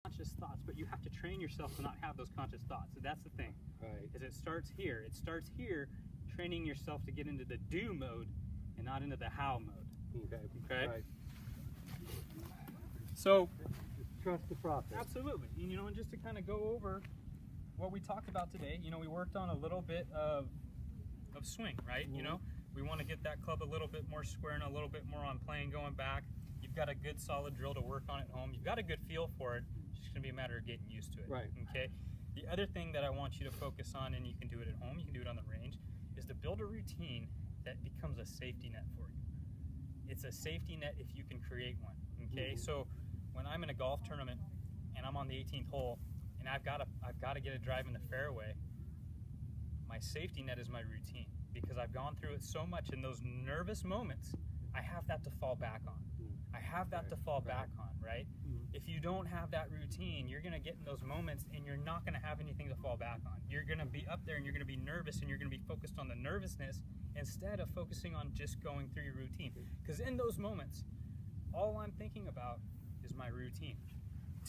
conscious thoughts, but you have to train yourself to not have those conscious thoughts. So that's the thing. Right. Is it starts here. It starts here, training yourself to get into the do mode and not into the how mode. Okay. Okay. Right. So Trust the process. absolutely. And, and just to kind of go over what we talked about today, we worked on a little bit of swing, right? Mm-hmm. We want to get that club a little bit more square and a little bit more on plane going back. You've got a good solid drill to work on at home. You've got a good feel for it. It's just going to be a matter of getting used to it. Right. Okay. The other thing that I want you to focus on, and you can do it at home, you can do it on the range, is to build a routine that becomes a safety net for you. It's a safety net if you can create one. Okay. Mm-hmm. So when I'm in a golf tournament and I'm on the 18th hole and I've got to get a drive in the fairway, my safety net is my routine, because I've gone through it so much. In those nervous moments, I have that to fall back on. I have that to fall back on, right? If you don't have that routine, you're going to get in those moments and you're not going to have anything to fall back on. You're going to be up there and you're going to be nervous and you're going to be focused on the nervousness instead of focusing on just going through your routine. Because in those moments, all I'm thinking about is my routine.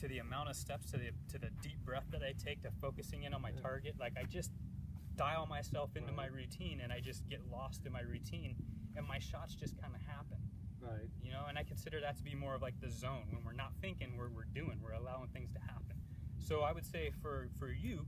To the amount of steps, to the deep breath that I take, to focusing in on my target. Like, I just dial myself into my routine and I just get lost in my routine and my shots just kind of happen. Right. And I consider that to be more of like the zone. When we're not thinking, we're doing, we're allowing things to happen. So I would say for you,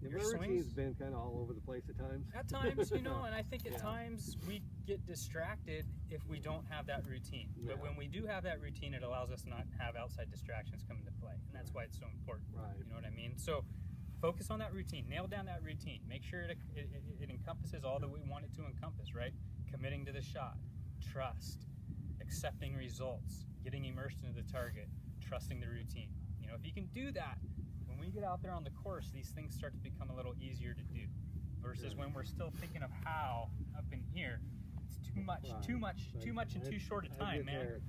your my swings, routine's been kind of all over the place at times. At times, and I think at times we get distracted if we don't have that routine. Yeah. But when we do have that routine, it allows us to not have outside distractions come into play. And that's why it's so important. Right. You know what I mean? So focus on that routine. Nail down that routine. Make sure it encompasses all that we want it to encompass, right? Committing to the shot, trust, accepting results, getting immersed into the target, trusting the routine. If you can do that, when we get out there on the course, these things start to become a little easier to do. Versus when we're still thinking of how up in here, it's too much in too short a time, man.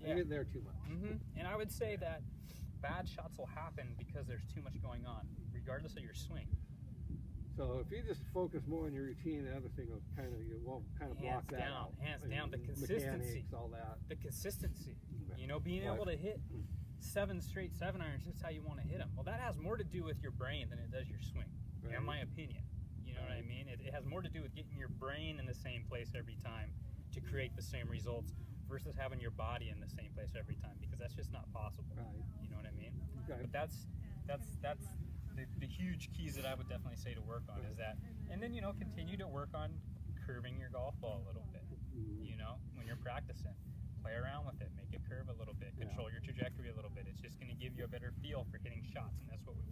I get there too much. And I would say that bad shots will happen because there's too much going on, regardless of your swing. So if you just focus more on your routine, the other thing will kind of block that out. Hands down, the consistency, mechanics, all that. The consistency. Being able to hit 7 straight 7-irons just how you want to hit them. Well, that has more to do with your brain than it does your swing, in my opinion. You know what I mean? It has more to do with getting your brain in the same place every time to create the same results versus having your body in the same place every time, because that's just not possible. Right. You know what I mean? Okay. But that's the huge keys that I would definitely say to work on is that, and then continue to work on curving your golf ball a little bit. When you're practicing, play around with it, make it curve a little bit, control your trajectory a little bit. It's just going to give you a better feel for hitting shots, and that's what we want.